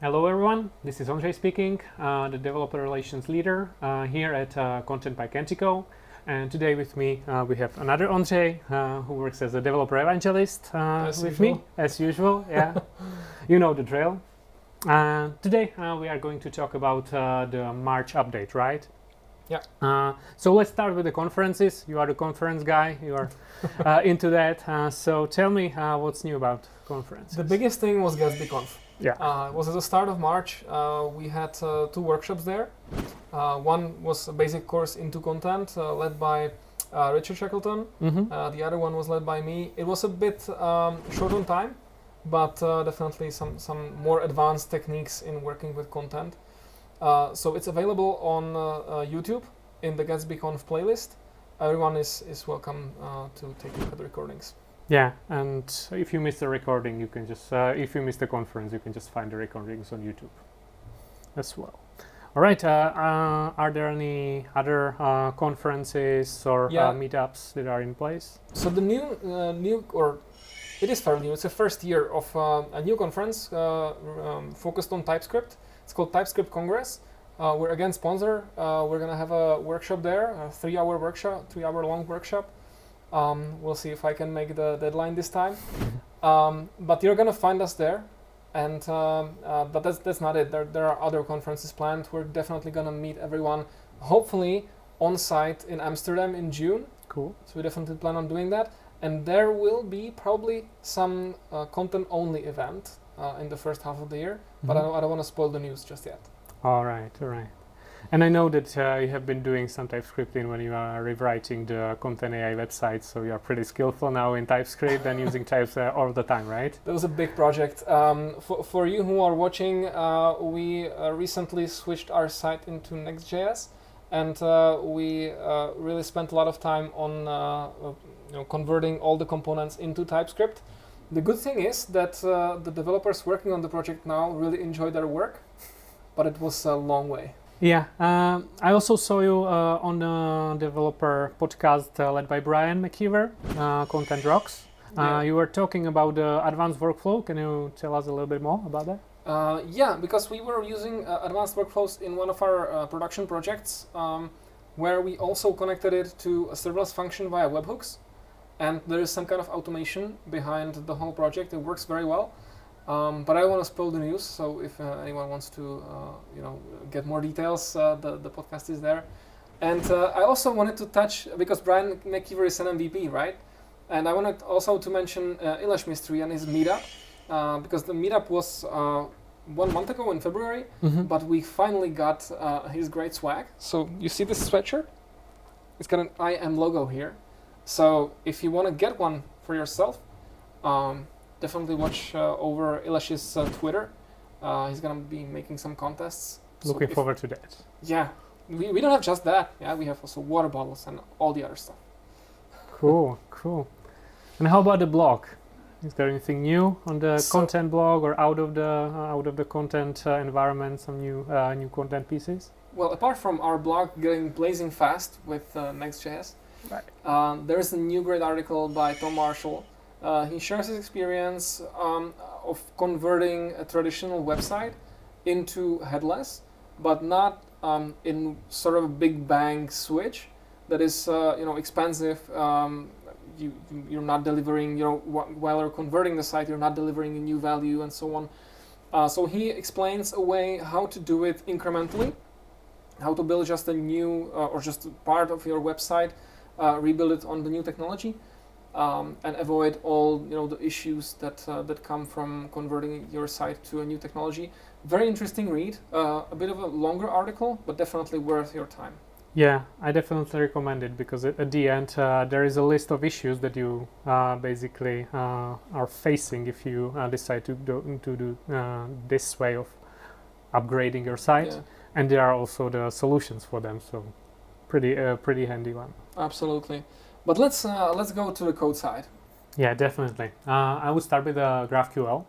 Hello everyone, this is Ondrej speaking, the developer relations leader here at Kontent by Kentico. And today with me we have another Ondrej who works as a developer evangelist with me, as usual. Yeah, you know the drill. Today we are going to talk about the March update, right? Yeah. So let's start with the conferences. You are the conference guy, you are into that. So tell me what's new about conferences. The biggest thing was Gatsbyconf. Yeah. It was at the start of March. We had two workshops there. One was a basic course into content led by Richard Shackleton. Mm-hmm. The other one was led by me. It was a bit short on time, but definitely some more advanced techniques in working with content. So it's available on YouTube in the Gatsbyconf playlist. Everyone is welcome to take a look at the recordings. Yeah, and if you miss the recording, you can just, if you miss the conference, you can just find the recordings on YouTube as well. All right, are there any other conferences or meetups that are in place? So the it is fairly new, it's the first year of a new conference focused on TypeScript. It's called TypeScript Congress. We're again sponsor. We're gonna have a workshop there, a 3-hour long workshop. We'll see if I can make the deadline this time. But you're gonna find us there, and but that's not it. There are other conferences planned. We're definitely gonna meet everyone, hopefully on site in Amsterdam in June. Cool. So we definitely plan on doing that, and there will be probably some content only event in the first half of the year. Mm-hmm. But I don't want to spoil the news just yet. All right. And I know that you have been doing some TypeScripting when you are rewriting the Content AI website, so you are pretty skillful now in TypeScript and using types all the time, right? That was a big project. For you who are watching, we recently switched our site into Next.js, and we really spent a lot of time on converting all the components into TypeScript. The good thing is that the developers working on the project now really enjoy their work, but it was a long way. Yeah, I also saw you on the developer podcast led by Brian McKeever, Kontent Rocks. You were talking about the advanced workflow. Can you tell us a little bit more about that? Yeah, because we were using advanced workflows in one of our production projects where we also connected it to a serverless function via webhooks. And there is some kind of automation behind the whole project. It works very well. But I don't want to spoil the news, so if anyone wants to, get more details, the podcast is there. And I also wanted to touch, because Brian McKeever is an MVP, right? And I wanted also to mention Ilash Mistry and his meetup, because the meetup was 1 month ago in February, but we finally got his great swag. So you see this sweatshirt? It's got an I am logo here. So if you want to get one for yourself, definitely watch over Ilash's Twitter. He's gonna be making some contests. Looking forward to that. Yeah, we don't have just that. Yeah, we have also water bottles and all the other stuff. Cool. And how about the blog? Is there anything new on the content blog or out of the content environment? Some new content pieces? Well, apart from our blog getting blazing fast with Next.js, right. There is a new great article by Tom Marshall. He shares his experience of converting a traditional website into headless, but not in sort of a big bang switch that is expensive. You're not delivering, while you're converting the site, you're not delivering a new value and so on. So he explains a way how to do it incrementally, how to build just a new or just part of your website, rebuild it on the new technology. And avoid all the issues that come from converting your site to a new technology. Very interesting read, a bit of a longer article, but definitely worth your time. Yeah, I definitely recommend it because at the end there is a list of issues that you basically are facing if you decide to do this way of upgrading your site, and there are also the solutions for them. So pretty handy one. Absolutely. But let's go to the code side. Yeah, definitely. I would start with GraphQL.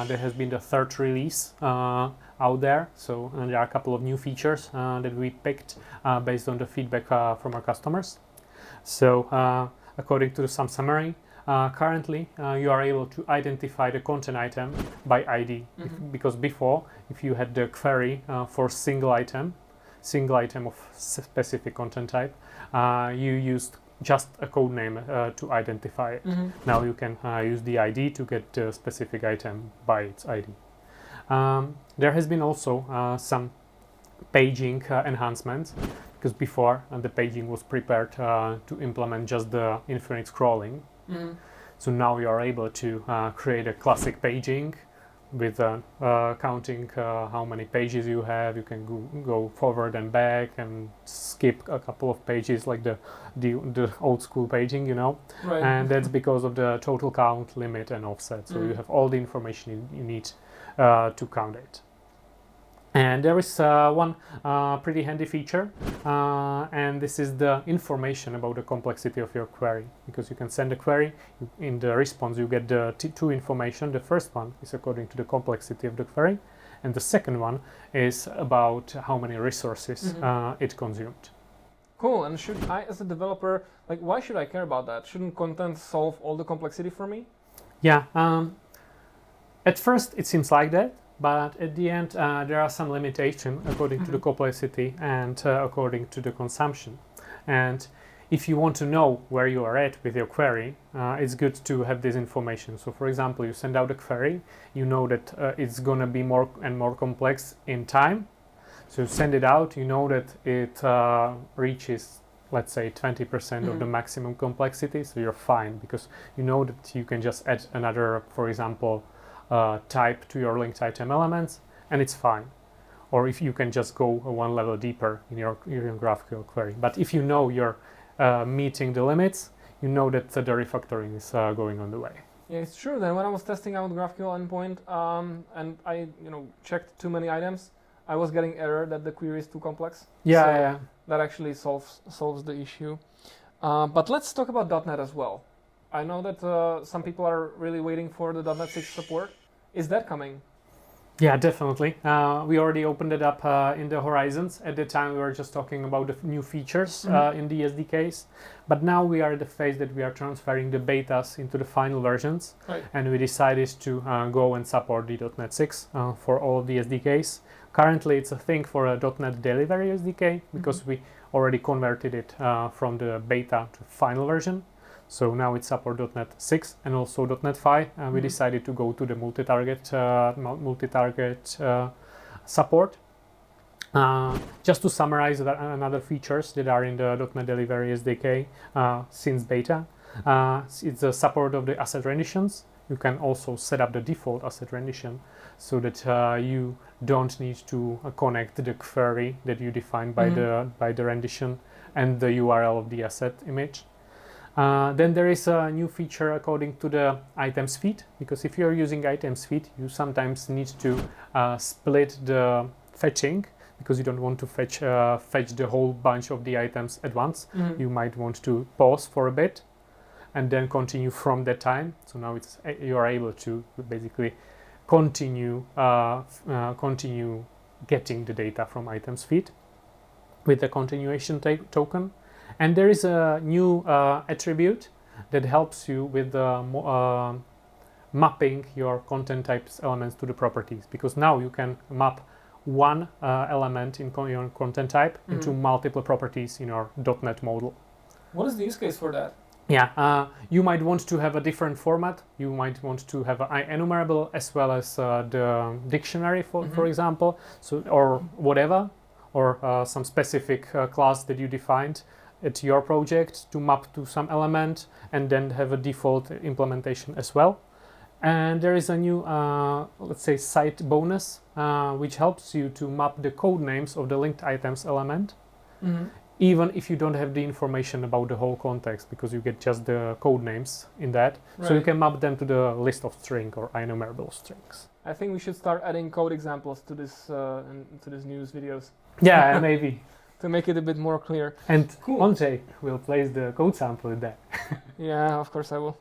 There has been the third release out there, so there are a couple of new features that we picked based on the feedback from our customers. So according to some summary, currently you are able to identify the content item by ID, because before, if you had the query for single item of specific content type, you used just a code name to identify it. Now you can use the ID to get the specific item by its ID. There has been also some paging enhancements, because before the paging was prepared to implement just the infinite scrolling. So now you are able to create a classic paging with counting how many pages you have. You can go forward and back and skip a couple of pages, like the old school paging, you know. Right. And that's because of the total count, limit, and offset. So you have all the information you need to count it. And there is one pretty handy feature, and this is the information about the complexity of your query, because you can send a query. In the response you get the two information. The first one is according to the complexity of the query, and the second one is about how many resources it consumed. Cool. And should I, as a developer, like, why should I care about that? Shouldn't content solve all the complexity for me? Yeah, at first it seems like that, but at the end there are some limitations according to the complexity and according to the consumption. And if you want to know where you are at with your query, it's good to have this information. So for example, you send out a query, you know that it's going to be more and more complex in time. So you send it out, you know that it reaches, let's say, 20% of the maximum complexity, so you're fine, because you know that you can just add another, for example, type to your linked item elements, and it's fine. Or if you can just go one level deeper in your GraphQL query. But if you know you're meeting the limits, you know that the refactoring is going on the way. Yeah, it's true. Then when I was testing out GraphQL endpoint and I checked too many items, I was getting error that the query is too complex. Yeah, so yeah. That actually solves the issue. But let's talk about .NET as well. I know that some people are really waiting for the .NET 6 support. Is that coming? Yeah, definitely. We already opened it up in the horizons. At the time, we were just talking about the new features in the SDKs. But now we are at the phase that we are transferring the betas into the final versions. Right. And we decided to go and support the .NET 6 for all of the SDKs. Currently, it's a thing for a .NET Delivery SDK, because we already converted it from the beta to final version. So now it supports .NET 6 and also .NET 5. We decided to go to the multi-target support. Just to summarize another features that are in the .NET Delivery SDK since beta, it's the support of the asset renditions. You can also set up the default asset rendition so that you don't need to connect the query that you define by the rendition and the URL of the asset image. Then there is a new feature according to the items feed, because if you're using items feed, you sometimes need to split the fetching, because you don't want to fetch the whole bunch of the items at once. You might want to pause for a bit and then continue from that time. So now you are able to basically continue getting the data from items feed with the continuation token. And there is a new attribute that helps you with mapping your content types elements to the properties, because now you can map one element in your content type into multiple properties in your .NET model. What is the use case for that? Yeah, you might want to have a different format. You might want to have an enumerable as well as the dictionary, for example, or whatever, or some specific class that you defined at your project to map to some element, and then have a default implementation as well. And there is a new, let's say, side bonus, which helps you to map the code names of the linked items element, even if you don't have the information about the whole context, because you get just the code names in that. Right. So you can map them to the list of string or enumerable strings. I think we should start adding code examples to this news videos. Yeah, maybe. To make it a bit more clear. And cool. Ondrej will place the code sample in that. Yeah, of course I will.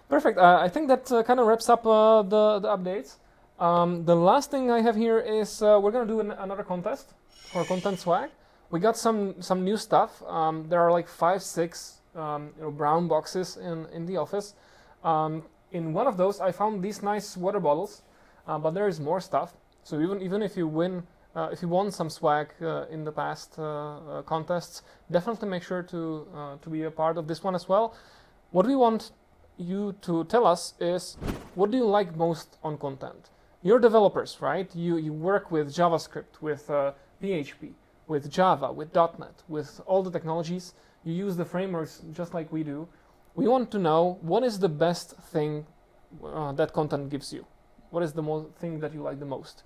Perfect. I think that kind of wraps up the updates. The last thing I have here is we're going to do another contest for Kontent SWAG. We got some new stuff. There are like 5-6 brown boxes in the office. In one of those, I found these nice water bottles, but there is more stuff. So even if you won some swag in the past contests, definitely make sure to be a part of this one as well. What we want you to tell us is, what do you like most on Kontent? You're developers, right? You work with JavaScript, with PHP, with Java, with .NET, with all the technologies. You use the frameworks just like we do. We want to know, what is the best thing that Kontent gives you? What is the thing that you like the most?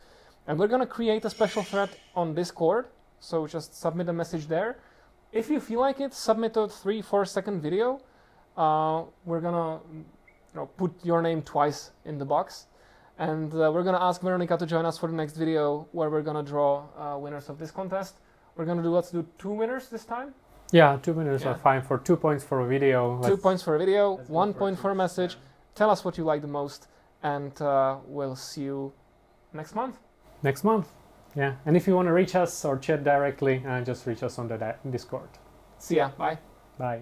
And we're going to create a special thread on Discord, so just submit a message there. If you feel like it, submit a 3-4 second video. We're going to put your name twice in the box. And we're going to ask Veronica to join us for the next video, where we're going to draw winners of this contest. We're going to do, let's do 2 winners this time. Yeah, 2 winners are fine, for 2 points for a video. 2 points for a video, 1 point for a message. Tell us what you like the most, and we'll see you next month. Next month, yeah. And if you want to reach us or chat directly, just reach us on the Discord. See ya, bye. Bye.